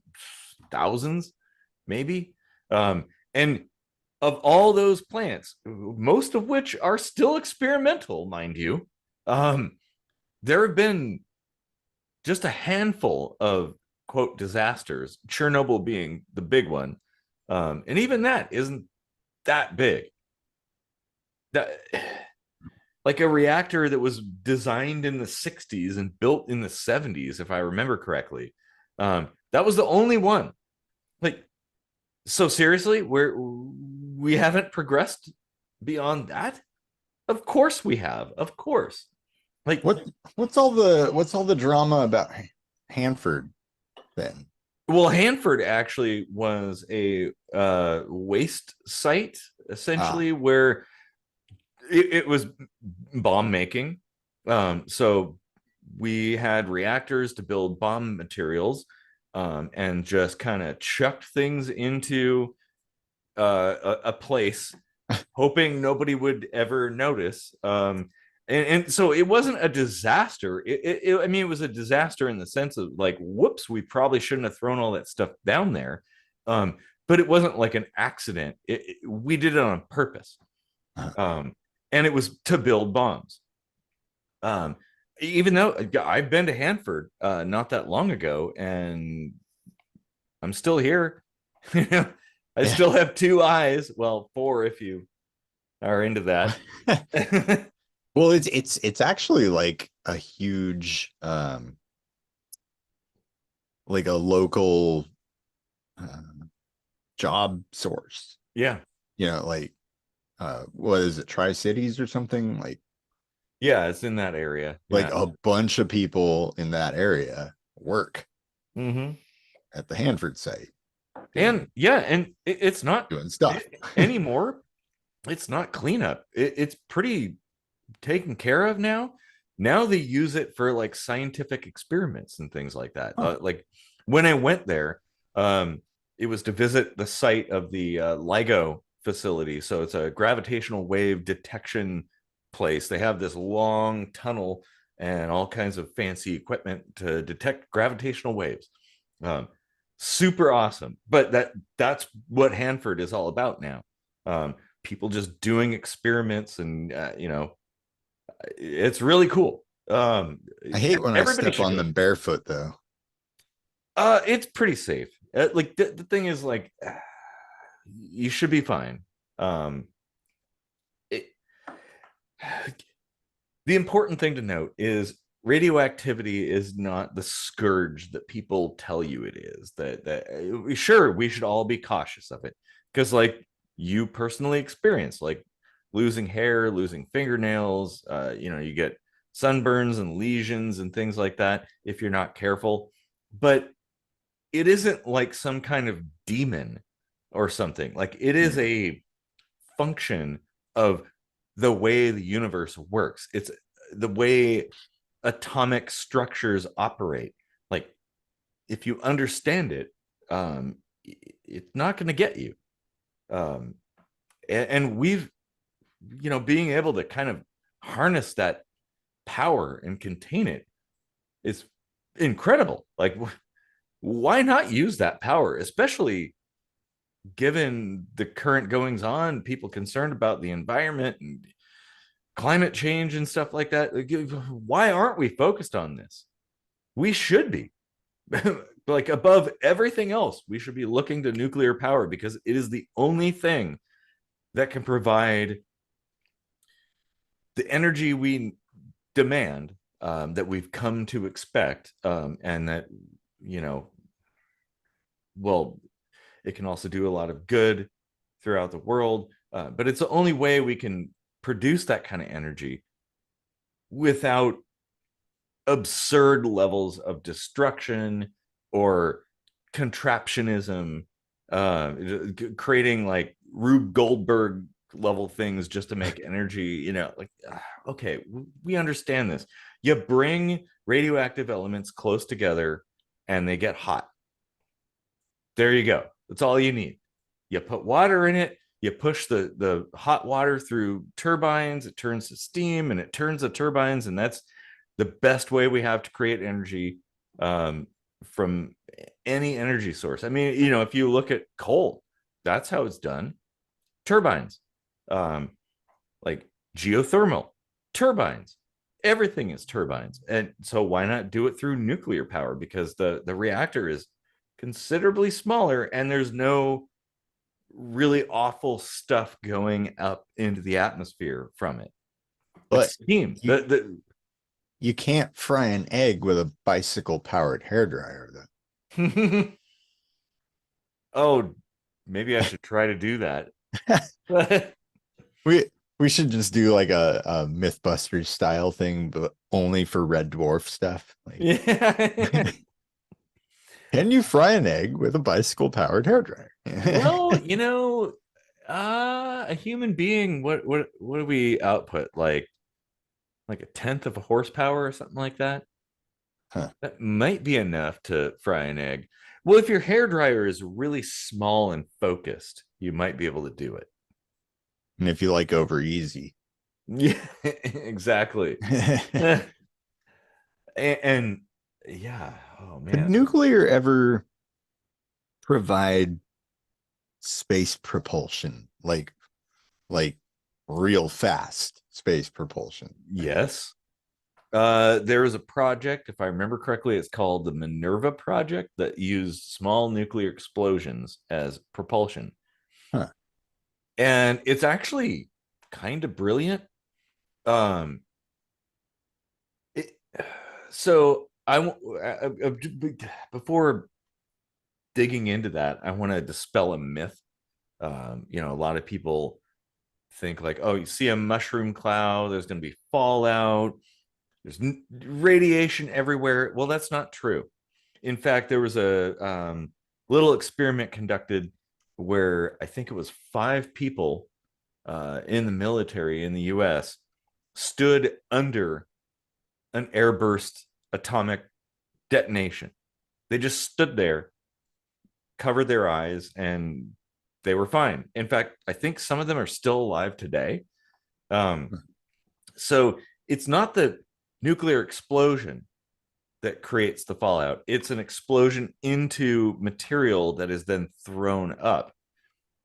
thousands, maybe. And of all those plants, most of which are still experimental, mind you, there have been just a handful of quote disasters, Chernobyl being the big one. And even that isn't that big. That like a reactor that was designed in the 60s and built in the 70s, if I remember correctly. That was the only one. Like, so seriously, we haven't progressed beyond that? Of course we have. Of course. Like, What what's all the drama about Hanford then? well, Hanford actually was a waste site, Ah, essentially, where it was bomb making. So we had reactors to build bomb materials, and just kind of chucked things into a place, hoping nobody would ever notice. And so it wasn't a disaster. I mean, it was a disaster in the sense of like, whoops, we probably shouldn't have thrown all that stuff down there. Um, but it wasn't like an accident. We did it on purpose. uh, Um, and it was to build bombs. Um, Even though I've been to Hanford not that long ago, and I'm still here. I yeah. still have two eyes. Well, four if you are into that. Well, it's actually like a huge like a local uh, job source. Yeah. You know, like what is it, Tri-Cities or something? Yeah, it's in that area. Like Yeah. a bunch of people in that area work Mm-hmm. at the Hanford site And doing yeah, and it's not doing stuff. anymore. It's not cleanup. It's pretty taken care of now. Now they use it for like scientific experiments and things like that. Huh. Like when I went there, um, it was to visit the site of the LIGO facility. So it's a gravitational wave detection place. They have this long tunnel and all kinds of fancy equipment to detect gravitational waves. Um, Super awesome. But that's what Hanford is all about now. People just doing experiments and it's really cool. I hate when I Everybody step should on go. them barefoot though. It's pretty safe. Like the thing is, like, you should be fine. Um, it, the important thing to note is radioactivity is not the scourge that people tell you it is. Sure, we should all be cautious of it, because like you personally experience like losing hair, losing fingernails, you get sunburns and lesions and things like that if you're not careful. But it isn't like some kind of demon or something. Like it is a function of the way the universe works. It's the way atomic structures operate. Like if you understand it, it's not going to get you. And we've, being able to kind of harness that power and contain it is incredible. Like, why not use that power, especially given the current goings on, people concerned about the environment and climate change and stuff like that? Why aren't we focused on this? We should be. Like above everything else, we should be looking to nuclear power because it is the only thing that can provide the energy we demand, that we've come to expect, and that, you know, well, it can also do a lot of good throughout the world, but it's the only way we can produce that kind of energy without absurd levels of destruction or contraptionism, creating like Rube Goldberg level things just to make energy, like, okay, we understand this. You bring radioactive elements close together and they get hot. There you go. That's all you need. You put water in it, you push the hot water through turbines, it turns to steam and it turns the turbines, and that's the best way we have to create energy, from any energy source. I mean, if you look at coal, that's how it's done. Turbines, like geothermal turbines, everything is turbines. And so why not do it through nuclear power? Because the reactor is considerably smaller and there's no really awful stuff going up into the atmosphere from it. But It's steam. you can't fry an egg with a bicycle powered hairdryer, though. Oh, maybe I should try to do that. we we should just do like a Mythbusters style thing, but only for red dwarf stuff. Like, Yeah. can you fry an egg with a bicycle powered hairdryer? Well, a human being, what do we output? Like a tenth of a horsepower or something like that. Huh. That might be enough to fry an egg. Well, if your hair dryer is really small and focused, you might be able to do it. And if you like over easy. Yeah, exactly. And yeah, oh Could man. nuclear ever provide space propulsion, like real fast space propulsion? Yes. There is a project, if I remember correctly, it's called the Minerva Project, that used small nuclear explosions as propulsion. Huh. And it's actually kind of brilliant. Um, it, so before digging into that, I want to dispel a myth. A lot of people think like, oh, you see a mushroom cloud, there's going to be fallout, there's radiation everywhere. Well, that's not true. In fact, there was a little experiment conducted where I think it was 5 people, in the military in the US stood under an airburst atomic detonation. They just stood there, covered their eyes, and they were fine. In fact, I think some of them are still alive today. So it's not the nuclear explosion that creates the fallout. It's an explosion into material that is then thrown up.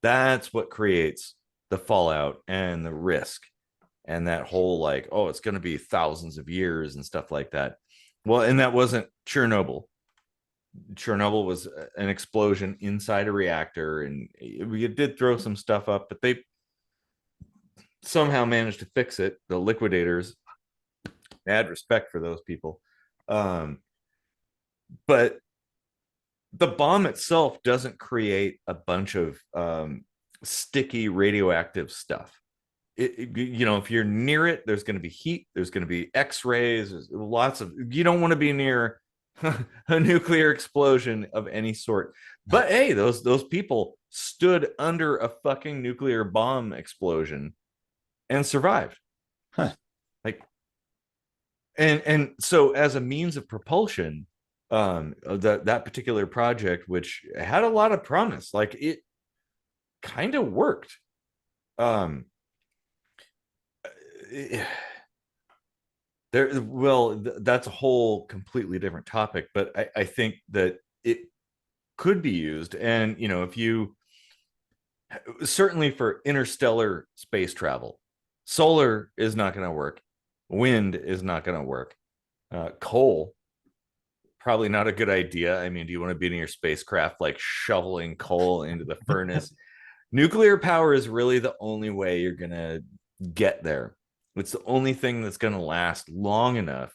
That's what creates the fallout and the risk, and that whole like, oh, it's going to be thousands of years and stuff like that. Well, and that wasn't Chernobyl. Chernobyl was an explosion inside a reactor, and we did throw some stuff up, but they somehow managed to fix it. The liquidators mad respect for those people. But the bomb itself doesn't create a bunch of sticky radioactive stuff. If you're near it, there's going to be heat, there's going to be x-rays, there's lots of, you don't want to be near a nuclear explosion of any sort. But hey, those people stood under a fucking nuclear bomb explosion and survived. Huh. Like, and so as a means of propulsion, that particular project, which had a lot of promise, like it kind of worked. Um, that's a whole completely different topic, but I think that it could be used. And if you, certainly for interstellar space travel, solar is not going to work, wind is not going to work, coal probably not a good idea. I mean, do you want to be in your spacecraft like shoveling coal into the furnace? Nuclear power is really the only way you're going to get there. It's the only thing that's going to last long enough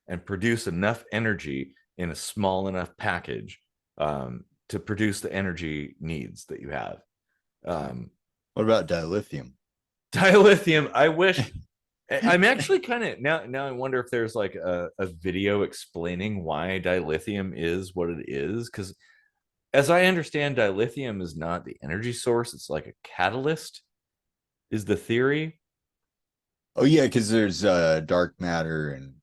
and produce enough energy in a small enough package to produce the energy needs that you have. What about dilithium? Dilithium, I wish. I'm actually kind of now I wonder if there's like a video explaining why dilithium is what it is, because as I understand, dilithium is not the energy source, it's like a catalyst, is the theory. Oh yeah, because there's dark matter and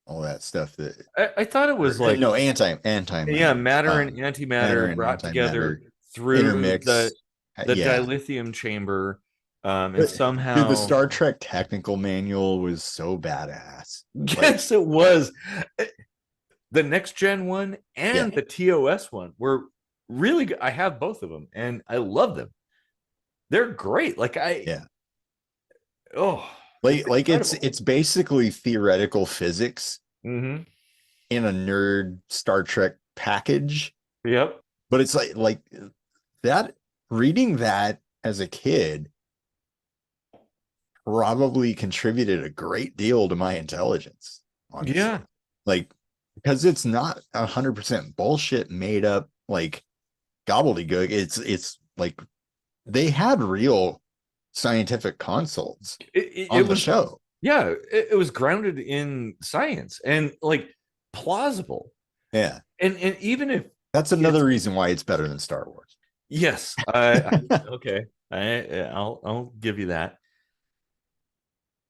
all that stuff that I thought it was like, no, antimatter. yeah, matter and Matter antimatter and brought antimatter together through intermix. the Yeah. dilithium chamber, and But, dude, the somehow Star Trek technical manual was so badass. yes, it was. The next gen one and Yeah. the TOS one were really good. I have both of them and I love them. They're great. Like Yeah. Oh, Like incredible. it's basically theoretical physics Mm-hmm. in a nerd Star Trek package. Yep. But it's like that, reading that as a kid probably contributed a great deal to my intelligence, honestly. Yeah. Like, because it's not 100% bullshit made up like gobbledygook. It's like they had real scientific consults on It the was, show. yeah, it was grounded in science and like plausible. Yeah. And even if That's it's, another reason why it's better than Star Wars. yes, okay, I'll give you that.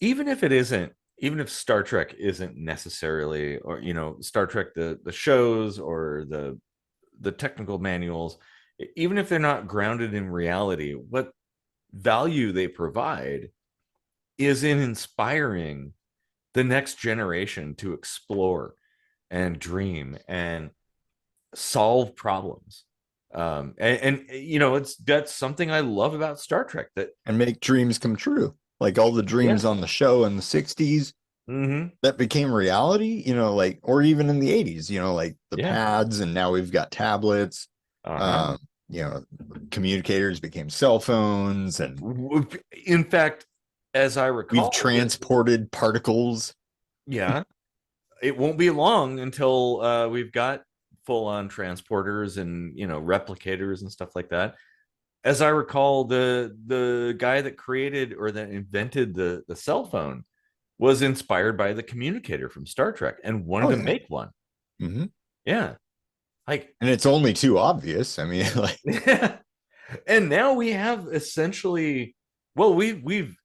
Even if it isn't, even if Star Trek isn't necessarily, or Star Trek the shows or the technical manuals, even if they're not grounded in reality, what value they provide is in inspiring the next generation to explore and dream and solve problems. And it's that's something I love about Star Trek. That And make dreams come true. Like all the dreams yes, on the show in the 60s mm-hmm. that became reality, like, or even in the 80s, like the Yeah, pads, and now we've got tablets. uh-huh. You know, communicators became cell phones, and In fact, as I we've recall, transported particles. yeah, it won't be long until we've got full-on transporters and replicators and stuff like that. As I recall, the guy that created or that invented the cell phone was inspired by the communicator from Star Trek and wanted Oh to yeah. make one. Mm-hmm. Yeah, like, And it's only too obvious. I mean, like, and now we have essentially, well, we've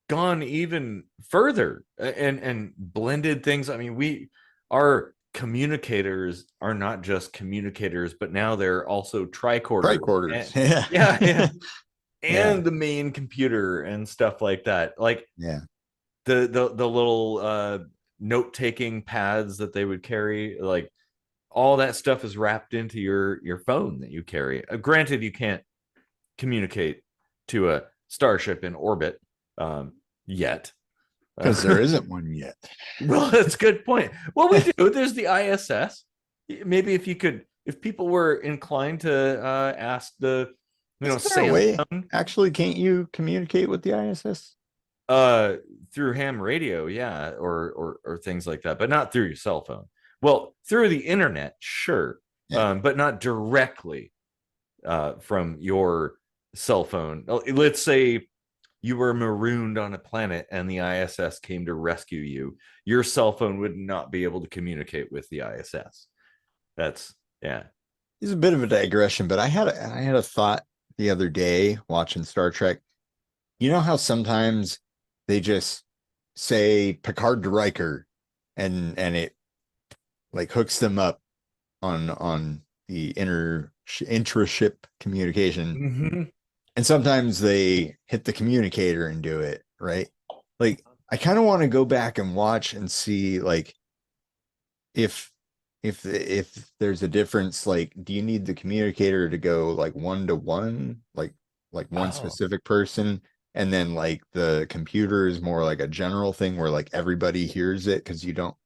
gone even further and blended things. I mean, our communicators are not just communicators, but now they're also tricorders. tricorders. And, Yeah. yeah, yeah, Yeah. and the main computer and stuff like that. Like Yeah. the little note taking pads that they would carry, like all that stuff is wrapped into your phone that you carry. Granted, you can't communicate to a starship in orbit yet. Because there isn't one yet. Well, that's a good point. Well, we do. There's the ISS. Maybe if people were inclined to ask the, Is there a way? Samsung. Actually, can't you communicate with the ISS? Uh, through ham radio, yeah, or things like that, but not through your cell phone. Well, through the internet, sure, Yeah. but not directly from your cell phone. Let's say you were marooned on a planet and the ISS came to rescue you. Your cell phone would not be able to communicate with the ISS. That's yeah. It's a bit of a digression, but I had a thought the other day watching Star Trek. You know how sometimes they just say Picard to Riker and it like hooks them up on the intra-ship communication. Mm-hmm. And sometimes they hit the communicator and do it, right? Like I kind of want to go back and watch and see like if there's a difference, like do you need the communicator to go like one to one, like one Oh. specific person, and then like the computer is more like a general thing where like everybody hears it because you don't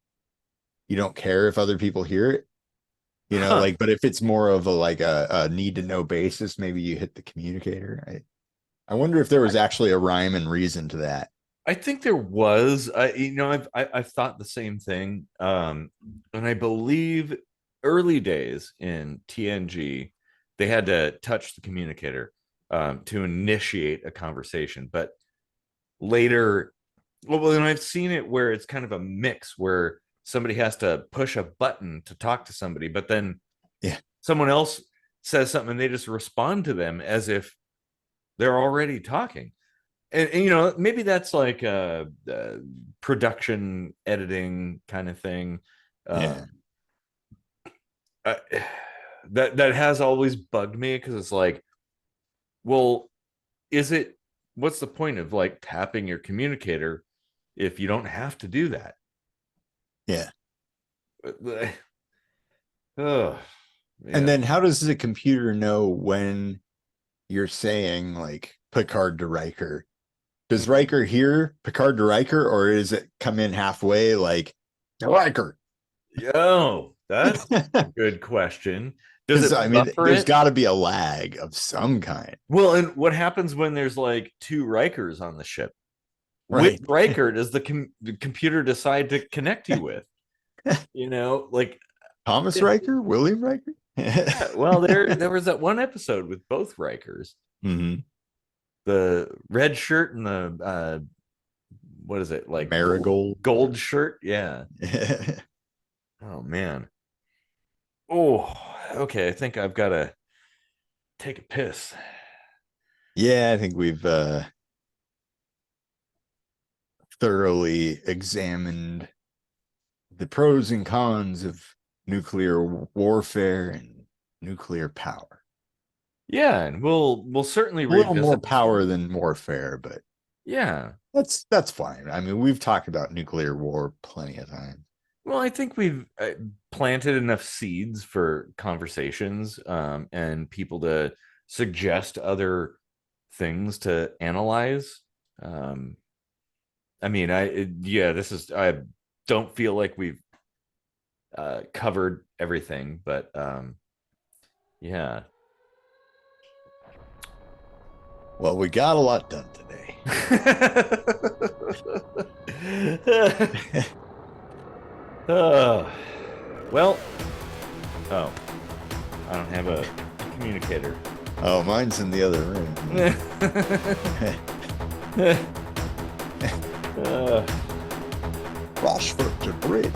care if other people hear it, you know, Huh. like, but if it's more of a like a need to know basis, maybe you hit the communicator. I wonder if there was actually a rhyme and reason to that. I think there was, I've thought the same thing, and I believe early days in TNG, they had to touch the communicator to initiate a conversation. But later, well, and I've seen it where it's kind of a mix where somebody has to push a button to talk to somebody, but then Yeah. someone else says something and they just respond to them as if they're already talking. And you know, maybe that's like a production editing kind of thing. Yeah. Uh, that has always bugged me because it's like, well, is it? What's the point of like tapping your communicator if you don't have to do that? Yeah. Oh, And man. then how does the computer know when you're saying like Picard to Riker? Does Riker hear Picard to Riker, or is it come in halfway like Riker? Yo, that's a good question. Does Because I it mean, buffer there's it? got to be a lag of some kind, Well, and what happens when there's like two Rikers on the ship? Which right? Riker does the computer decide to connect you with? You know, like Thomas yeah, Riker, William Riker. well, there was that one episode with both Rikers, Hmm. the red shirt and the what is it like Marigold. gold shirt? Yeah. Oh man. Oh, okay. I think I've got to take a piss. Yeah, I think we've thoroughly examined the pros and cons of nuclear warfare and nuclear power. Yeah, and we'll certainly A little more revisit this power one. than warfare, but Yeah. that's fine. I mean, we've talked about nuclear war plenty of times. Well, I think we've planted enough seeds for conversations and people to suggest other things to analyze. Um, I mean, I don't feel like we've covered everything, but yeah. Well, we got a lot done today. Well, oh, I don't have a communicator. Oh, mine's in the other room. uh, Crossfoot to bridge.